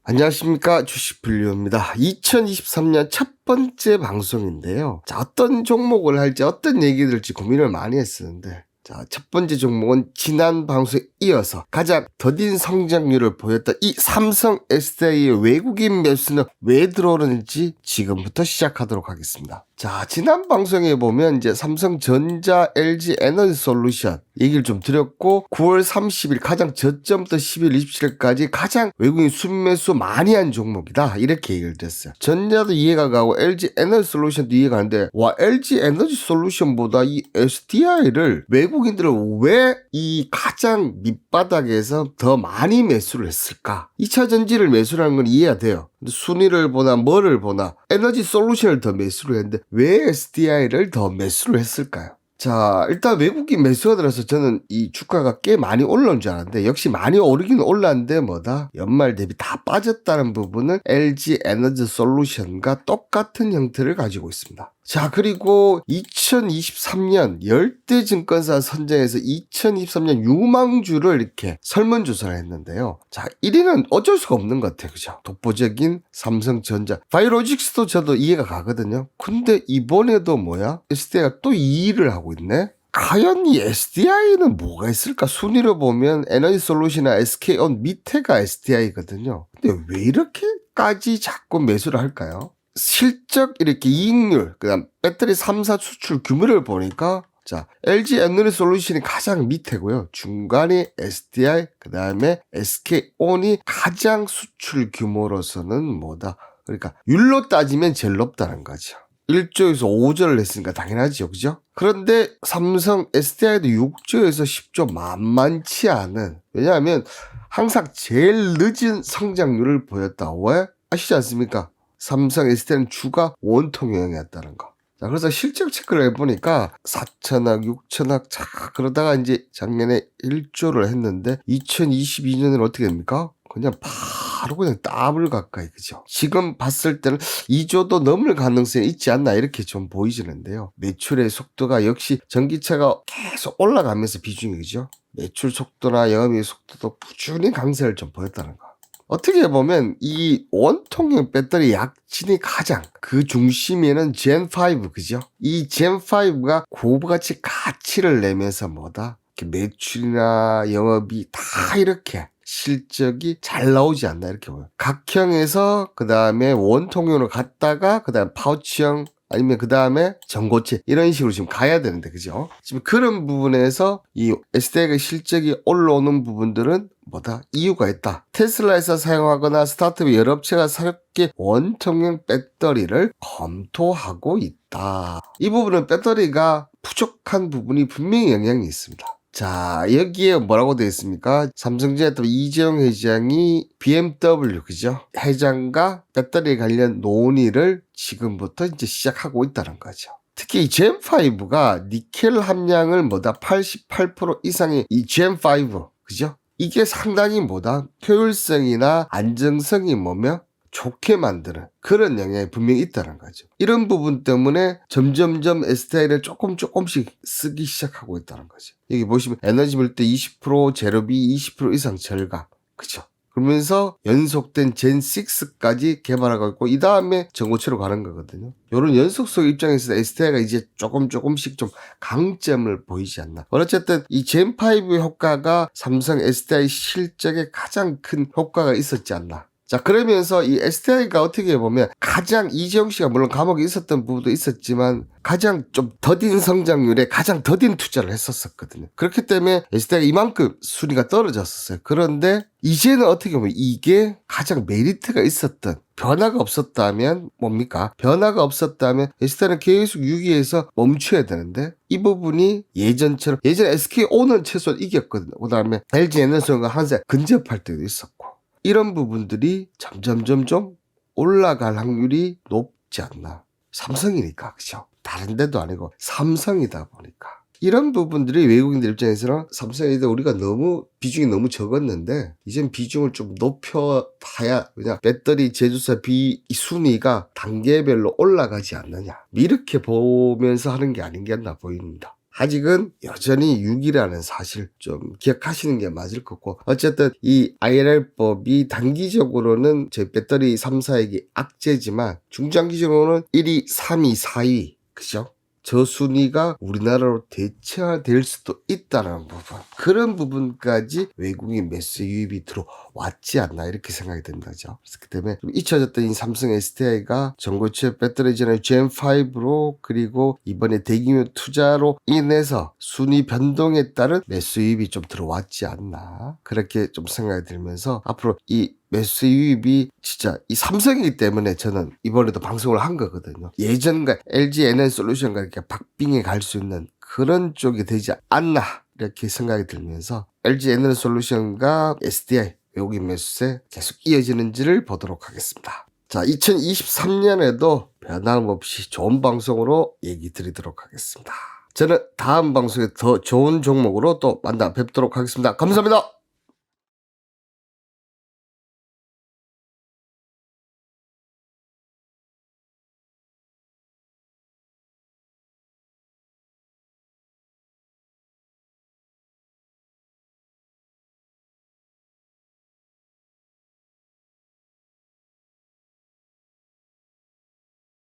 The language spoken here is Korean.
안녕하십니까, 주식불리오입니다. 2023년 첫 번째 방송인데요. 자, 어떤 종목을 할지 어떤 얘기 들을지 고민을 많이 했었는데, 자, 첫 번째 종목은 지난 방송에 이어서 가장 더딘 성장률을 보였던 이 삼성 SDI의 외국인 매수는 왜 들어오는지 지금부터 시작하도록 하겠습니다. 자, 지난 방송에 보면 이제 삼성전자, LG 에너지 솔루션 얘기를 좀 드렸고, 9월 30일 가장 저점부터 10일, 27일까지 가장 외국인 순매수 많이 한 종목이다, 이렇게 얘기를 드렸어요. 전자도 이해가 가고 LG 에너지 솔루션도 이해가 가는데, 와, LG 에너지 솔루션보다 이 SDI를 외국인들은 왜 이 가장 밑바닥에서 더 많이 매수를 했을까? 2차 전지를 매수라는 건 이해가 돼요. 근데 순위를 보나 뭐를 보나 에너지 솔루션을 더 매수를 했는데 왜 SDI를 더 매수를 했을까요? 자, 일단 외국인 매수가 들어서 저는 이 주가가 꽤 많이 올라온 줄 알았는데, 역시 많이 오르긴 올랐는데 뭐다? 연말 대비 다 빠졌다는 부분은 LG 에너지 솔루션과 똑같은 형태를 가지고 있습니다. 자, 그리고 2023년 열대증권사 선정에서 2023년 유망주를 이렇게 설문조사를 했는데요. 자, 1위는 어쩔 수가 없는 것 같아요. 그죠? 독보적인 삼성전자. 바이오로직스도 저도 이해가 가거든요. 근데 이번에도 뭐야? SDI가 또 2위를 하고 있네? 과연 이 SDI는 뭐가 있을까? 순위로 보면 에너지 솔루션이나 SK온 밑에가 SDI거든요. 근데 왜 이렇게까지 자꾸 매수를 할까요? 실적 이렇게 이익률, 그다음 배터리 3사 수출 규모를 보니까, 자, LG 에너지 솔루션이 가장 밑에고요. 중간이 SDI, 그다음에 SK온이 가장 수출 규모로서는 뭐다? 그러니까 율로 따지면 제일 높다는 거죠. 1조에서 5조를 냈으니까 당연하죠. 그죠? 그런데 삼성 SDI도 6조에서 10조 만만치 않은, 왜냐하면 항상 제일 늦은 성장률을 보였다. 왜? 아시지 않습니까? 삼성 SDI는 주가 원통형이었다는 거. 자, 그래서 실적 체크를 해보니까 4천억, 6천억, 자, 그러다가 이제 작년에 1조를 했는데 2022년은 어떻게 됩니까? 그냥 바로 그냥 더블 가까이, 그죠? 지금 봤을 때는 2조도 넘을 가능성이 있지 않나, 이렇게 좀 보이시는데요. 매출의 속도가 역시 전기차가 계속 올라가면서 비중이, 그죠? 매출 속도나 영업이익 속도도 꾸준히 강세를 좀 보였다는 거. 어떻게 보면 이 원통형 배터리 약진이 가장 그 중심에는 젠5, 그죠? 이 젠5가 고부가치 가치를 내면서 뭐다? 이렇게 매출이나 영업이 다 이렇게 실적이 잘 나오지 않나, 이렇게 보여요. 각형에서 그 다음에 원통형으로 갔다가 그 다음에 파우치형, 아니면 그 다음에 전고체, 이런 식으로 지금 가야 되는데, 그죠? 지금 그런 부분에서 이 SDI가 실적이 올라오는 부분들은 뭐다? 이유가 있다. 테슬라에서 사용하거나 스타트업 여러 업체가 새롭게 원통형 배터리를 검토하고 있다. 이 부분은 배터리가 부족한 부분이 분명히 영향이 있습니다. 자, 여기에 뭐라고 되어 있습니까? 삼성전자 이재용 회장이 BMW, 그죠? 회장과 배터리 관련 논의를 지금부터 이제 시작하고 있다는 거죠. 특히 이 젠5가 니켈 함량을 뭐다? 88% 이상의 이 젠5, 그죠? 이게 상당히 뭐다? 효율성이나 안정성이 뭐며? 좋게 만드는 그런 영향이 분명히 있다는 거죠. 이런 부분 때문에 점점점 SDI를 조금씩 쓰기 시작하고 있다는 거죠. 여기 보시면 에너지 물때 20%, 재료비 20% 이상 절감, 그죠? 그러면서 연속된 젠6까지 개발하고 있고, 이 다음에 전고체로 가는 거거든요. 이런 연속성 입장에서 SDI가 이제 조금씩 좀 강점을 보이지 않나. 어쨌든 이 젠5 효과가 삼성 SDI 실적에 가장 큰 효과가 있었지 않나. 자, 그러면서 이 SDI가 어떻게 보면 가장, 이재용 씨가 물론 감옥에 있었던 부분도 있었지만 가장 좀 더딘 성장률에 가장 더딘 투자를 했었거든요. 그렇기 때문에 SDI가 이만큼 순위가 떨어졌었어요. 그런데 이제는 어떻게 보면 이게 가장 메리트가 있었던, 변화가 없었다면 뭡니까? 변화가 없었다면 SDI는 계속 6위에서 멈춰야 되는데, 이 부분이 예전처럼, 예전에 SK온은 최소한 이겼거든요. 그 다음에 LG 에너지원과 한세 근접할 때도 있었고, 이런 부분들이 점점 올라갈 확률이 높지 않나. 삼성이니까, 그죠? 다른 데도 아니고 삼성이다 보니까. 이런 부분들이 외국인들 입장에서는 삼성에 대해 우리가 너무 비중이 너무 적었는데 이젠 비중을 좀 높여봐야, 그냥 배터리 제조사 순위가 단계별로 올라가지 않느냐, 이렇게 보면서 하는 게 아닌겠나 보입니다. 아직은 여전히 6이라는 사실 좀 기억하시는 게 맞을 거고, 어쨌든 이 IRR법이 단기적으로는 저희 배터리 3사에게 악재지만 중장기적으로는 1위, 3위, 4위, 그죠? 저 순위가 우리나라로 대체화될 수도 있다는 부분, 그런 부분까지 외국인 매수 유입이 들어왔지 않나 이렇게 생각이 든다죠. 그래서 그 때문에 좀 잊혀졌던 이 삼성 SDI가 전고체 배터리 제너레이션 Gen5로, 그리고 이번에 대규모 투자로 인해서 순위 변동에 따른 매수 유입이 좀 들어왔지 않나, 그렇게 좀 생각이 들면서 앞으로 이 매수 유입이 진짜 이 삼성이기 때문에 저는 이번에도 방송을 한 거거든요. 예전과 LG NN솔루션과 이렇게 박빙에 갈 수 있는 그런 쪽이 되지 않나 이렇게 생각이 들면서 LG NN솔루션과 SDI 외국인 매수세 계속 이어지는지를 보도록 하겠습니다. 자, 2023년에도 변함없이 좋은 방송으로 얘기 드리도록 하겠습니다. 저는 다음 방송에 더 좋은 종목으로 또 만나 뵙도록 하겠습니다. 감사합니다.